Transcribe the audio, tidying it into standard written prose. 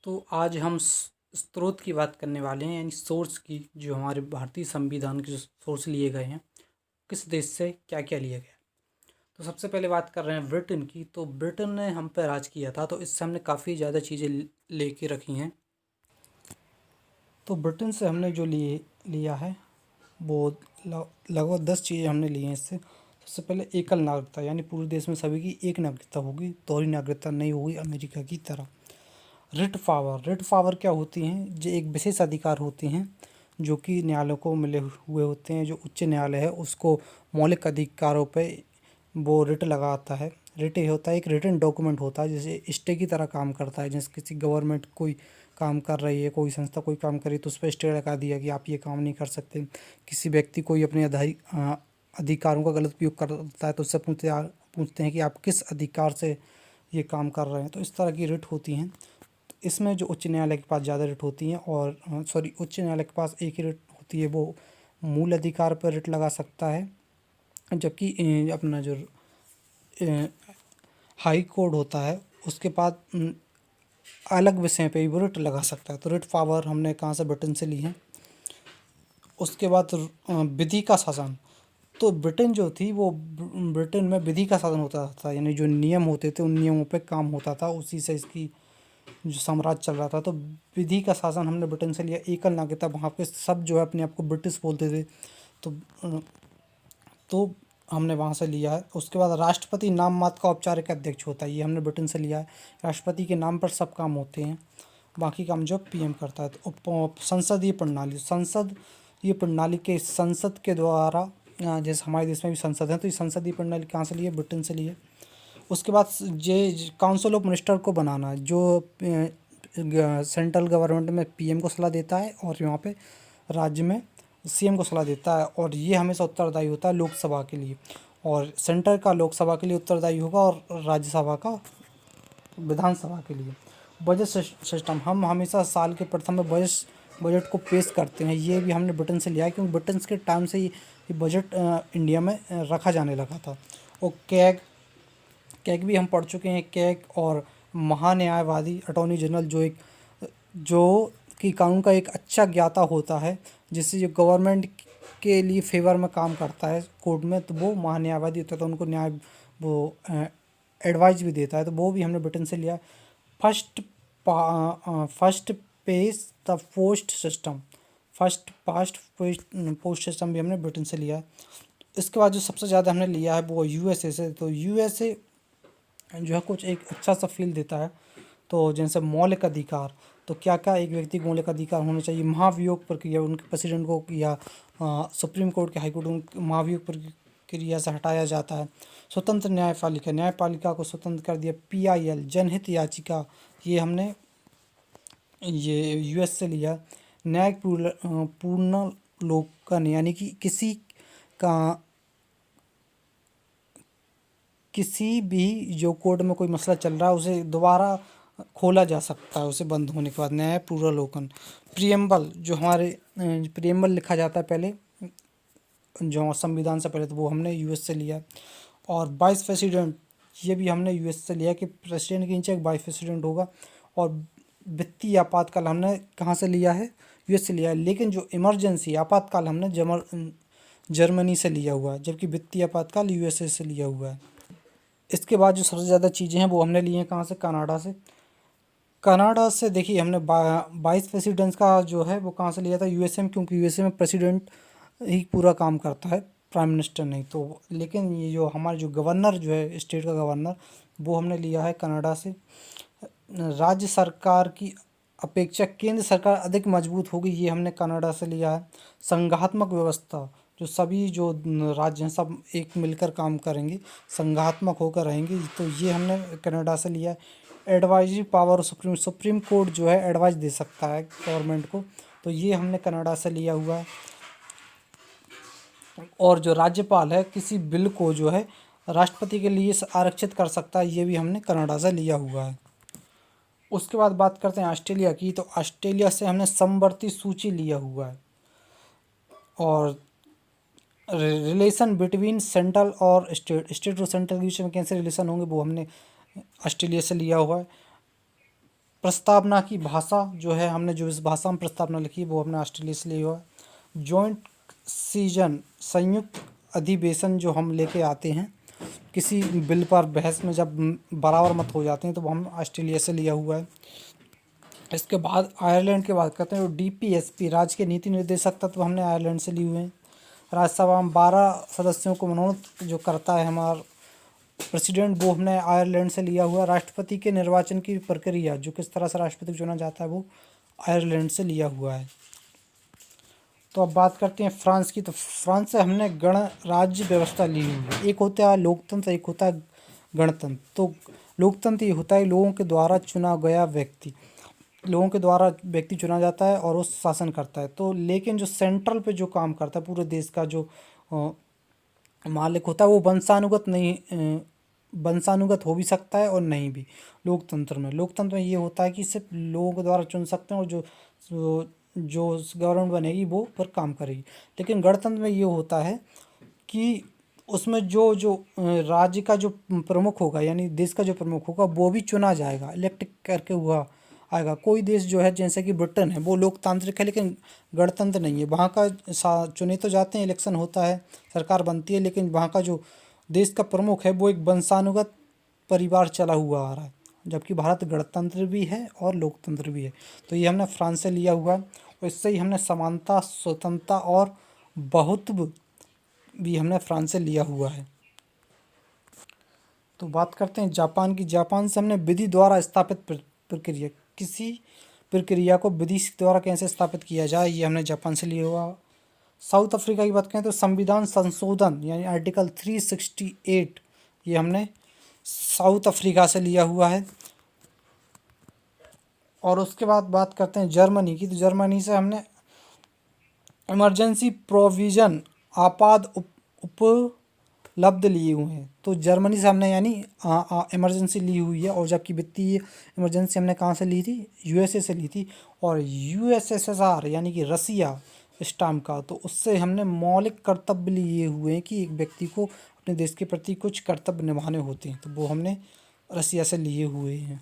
तो आज हम स्रोत की बात करने वाले हैं, यानी सोर्स की, जो हमारे भारतीय संविधान के जो सोर्स लिए गए हैं, किस देश से क्या क्या लिया गया। तो सबसे पहले बात कर रहे हैं ब्रिटेन की। तो ब्रिटेन ने हम पर राज किया था, तो इससे हमने काफ़ी ज़्यादा चीज़ें लेके रखी हैं। तो ब्रिटेन से हमने जो लिया है वो लगभग 10 चीज़ें हमने ली हैं इससे। सबसे पहले एकल नागरिकता, यानी पूरे देश में सभी की एक नागरिकता होगी, दोहरी नागरिकता नहीं होगी अमेरिका की तरह। रिट पावर क्या होती हैं? जो एक विशेष अधिकार होते हैं जो कि न्यायालयों को मिले हुए होते हैं। जो उच्च न्यायालय है उसको मौलिक अधिकारों पे वो रिट लगाता है। रिट ये होता है, एक रिटन डॉक्यूमेंट होता है, जैसे स्टे की तरह काम करता है। जैसे किसी गवर्नमेंट कोई काम कर रही है, कोई संस्था कोई काम कर रही है, तो उस पर स्टे लगा दिया कि आप ये काम नहीं कर सकते। किसी व्यक्ति कोई अपने अधिकारों का गलत उपयोग करता है तो उससे पूछते हैं कि आप किस अधिकार से ये काम कर रहे हैं। तो इस तरह की रिट होती हैं। इसमें जो उच्च न्यायालय के पास ज़्यादा रिट होती हैं, और उच्च न्यायालय के पास एक ही रिट होती है, वो मूल अधिकार पर रिट लगा सकता है। जबकि अपना जो हाई कोर्ट होता है उसके पास अलग विषय पे भी वो रिट लगा सकता है। तो रिट पावर हमने कहाँ से? ब्रिटेन से ली है। उसके बाद विधि का शासन। तो ब्रिटेन जो थी वो ब्रिटेन में विधि का शासन होता था, यानी जो नियम होते थे उन नियमों पे काम होता था, उसी से इसकी जो साम्राज्य चल रहा था। तो विधि का शासन हमने ब्रिटेन से लिया। एकल नागरिकता, वहाँ पे सब जो है अपने आप को ब्रिटिश बोलते थे, तो तो हमने वहाँ से लिया है। उसके बाद राष्ट्रपति नाम मात्र का औपचारिक अध्यक्ष होता है, ये हमने ब्रिटेन से लिया है। राष्ट्रपति के नाम पर सब काम होते हैं, बाकी काम जो पीएम करता है। तो संसदीय प्रणाली, संसद ये प्रणाली के संसद के द्वारा, जैसे हमारे देश में भी संसद है, तो ये संसदीय प्रणाली कहाँ से ली है? ब्रिटेन से ली है। उसके बाद जे काउंसिल ऑफ मिनिस्टर को बनाना, जो सेंट्रल गवर्नमेंट में पीएम को सलाह देता है और यहाँ पे राज्य में सीएम को सलाह देता है, और ये हमेशा उत्तरदायी होता है लोकसभा के लिए, और सेंटर का लोकसभा के लिए उत्तरदायी होगा और राज्यसभा का विधानसभा के लिए। बजट सिस्टम, हम हमेशा साल के प्रथम में बजट को पेश करते हैं। ये भी हमने ब्रिटेन से लिया है, क्योंकि ब्रिटेन के टाइम से ये बजट इंडिया में रखा जाने लगा था। और कैग कैग भी हम पढ़ चुके हैं। कैग और महान्यायवादी अटॉर्नी जनरल, जो कि कानून का एक अच्छा ज्ञाता होता है, जिससे जो गवर्नमेंट के लिए फेवर में काम करता है कोर्ट में, तो वो महान्यायवादी होता है, तो उनको न्याय वो एडवाइस भी देता है। तो वो भी हमने ब्रिटेन से लिया। First first past the post system, first past post system भी हमने ब्रिटेन से लिया है। इसके बाद जो सबसे ज़्यादा हमने लिया है वो यूएसए से। तो यूएसए जो है कुछ एक अच्छा सा फील देता है। तो जैसे मौलिक अधिकार, तो क्या क्या एक व्यक्ति को मौलिक अधिकार होने चाहिए? महाभियोग प्रक्रिया, उनके प्रेसिडेंट को या सुप्रीम कोर्ट के हाई कोर्ट महाभियोग प्रक्रिया से हटाया जाता है। स्वतंत्र न्यायपालिका, न्यायपालिका को स्वतंत्र कर दिया। पीआईएल, जनहित याचिका, ये हमने ये यूएस से लिया। न्यायिक पुनर्लोकन, यानी कि का किसी भी जो कोर्ट में कोई मसला चल रहा है उसे दोबारा खोला जा सकता है उसे बंद होने के बाद। न्याय पुनर्लोकन। प्रियम्बल, जो हमारे प्रियम्बल लिखा जाता है पहले जो संविधान से पहले, तो वो हमने यूएस से लिया। और वाइस प्रेसिडेंट, ये भी हमने यूएस से लिया कि प्रेसिडेंट के नीचे एक वाइस प्रेसिडेंट होगा। और वित्तीय आपातकाल हमने कहाँ से लिया है? यूएस से लिया है। लेकिन जो इमरजेंसी आपातकाल हमने जर्मनी से लिया हुआ है, जबकि वित्तीय आपातकाल यूएसए से लिया हुआ है। इसके बाद जो सबसे ज़्यादा चीज़ें हैं वो हमने ली हैं कहाँ से? कनाडा से। कनाडा से देखिए हमने वाइस प्रेसिडेंट का जो है वो कहाँ से लिया था? यूएसए में, क्योंकि यूएसए में प्रेसिडेंट ही पूरा काम करता है, प्राइम मिनिस्टर नहीं। तो लेकिन ये जो हमारे जो गवर्नर जो है स्टेट का गवर्नर, वो हमने लिया है कनाडा से। राज्य सरकार की अपेक्षा केंद्र सरकार अधिक मजबूत होगी, ये हमने कनाडा से लिया है। संघात्मक व्यवस्था, जो सभी जो राज्य हैं सब एक मिलकर काम करेंगे, संघात्मक होकर रहेंगे, तो ये हमने कनाडा से लिया है। एडवाइजरी पावर, सुप्रीम कोर्ट जो है एडवाइस दे सकता है गवर्नमेंट को, तो ये हमने कनाडा से लिया हुआ है। और जो राज्यपाल है किसी बिल को जो है राष्ट्रपति के लिए आरक्षित कर सकता है, ये भी हमने कनाडा से लिया हुआ है। उसके बाद बात करते हैं ऑस्ट्रेलिया की। तो ऑस्ट्रेलिया से हमने समवर्ती सूची लिया हुआ है। और रिलेशन बिटवीन सेंट्रल और स्टेट और सेंट्रल के बीच में कैसे रिलेशन होंगे वो हमने ऑस्ट्रेलिया से लिया हुआ है। प्रस्तावना की भाषा जो है, हमने जो इस भाषा में प्रस्तावना लिखी है वो हमने ऑस्ट्रेलिया से लिया हुआ है। जॉइंट सीजन, संयुक्त अधिवेशन जो हम लेके आते हैं किसी बिल पर बहस में, जब बराबर मत हो जाते हैं तो वो हम ऑस्ट्रेलिया से लिया हुआ है। इसके बाद आयरलैंड की बात करते हैं, तो DPSP राज्य के नीति निर्देशक तत्व हमने आयरलैंड से लिए हुए हैं। राज्यसभा में 12 सदस्यों को मनोनीत जो करता है हमारा प्रेसिडेंट, वो हमने आयरलैंड से लिया हुआ है। राष्ट्रपति के निर्वाचन की प्रक्रिया, जो किस तरह से राष्ट्रपति को चुना जाता है, वो आयरलैंड से लिया हुआ है। तो अब बात करते हैं फ्रांस की। तो फ्रांस से हमने गणराज्य व्यवस्था ली हुई है। एक होता है लोकतंत्र, एक होता है गणतंत्र। तो लोकतंत्र ये होता है लोगों के द्वारा चुना गया व्यक्ति, लोगों के द्वारा व्यक्ति चुना जाता है और वो शासन करता है। तो लेकिन जो सेंट्रल पे जो काम करता है, पूरे देश का जो मालिक होता है, वो वंशानुगत नहीं, वंशानुगत हो भी सकता है और नहीं भी। लोकतंत्र में ये होता है कि सिर्फ लोगों के द्वारा चुन सकते हैं और जो गवर्नमेंट बनेगी वो पर काम करेगी। लेकिन गणतंत्र में ये होता है कि उसमें जो जो राज्य का जो प्रमुख होगा, यानी देश का जो प्रमुख होगा, वो भी चुना जाएगा, इलेक्ट करके हुआ आएगा। कोई देश जो है, जैसे कि ब्रिटेन है, वो लोकतांत्रिक है लेकिन गणतंत्र नहीं है। वहाँ का चुने तो जाते हैं, इलेक्शन होता है, सरकार बनती है, लेकिन वहाँ का जो देश का प्रमुख है वो एक वंशानुगत परिवार चला हुआ आ रहा है। जबकि भारत गणतंत्र भी है और लोकतंत्र भी है। तो ये हमने फ्रांस से लिया हुआ है और इससे ही हमने समानता, स्वतंत्रता और बहुत्व भी हमने फ्रांस से लिया हुआ है। तो बात करते हैं जापान की। जापान से हमने विधि द्वारा स्थापित प्रक्रिया, किसी प्रक्रिया को विधि द्वारा कैसे स्थापित किया जाए, ये हमने जापान से लिया हुआ। साउथ अफ्रीका की बात करें तो संविधान संशोधन यानी आर्टिकल 368, ये हमने साउथ अफ्रीका से लिया हुआ है। और उसके बाद बात करते हैं जर्मनी की। तो जर्मनी से हमने इमरजेंसी प्रोविज़न, आपात उपलब्ध लिए हुए हैं। तो जर्मनी से हमने यानी इमरजेंसी ली हुई है। और जबकि वित्तीय इमरजेंसी हमने कहाँ से ली थी, USA से ली थी। और USSR यानी कि रसिया इस टाइम का, तो उससे हमने मौलिक कर्तव्य लिए हुए हैं कि एक व्यक्ति को अपने देश के प्रति कुछ कर्तव्य निभाने होते हैं, तो वो हमने रसिया से लिए हुए हैं।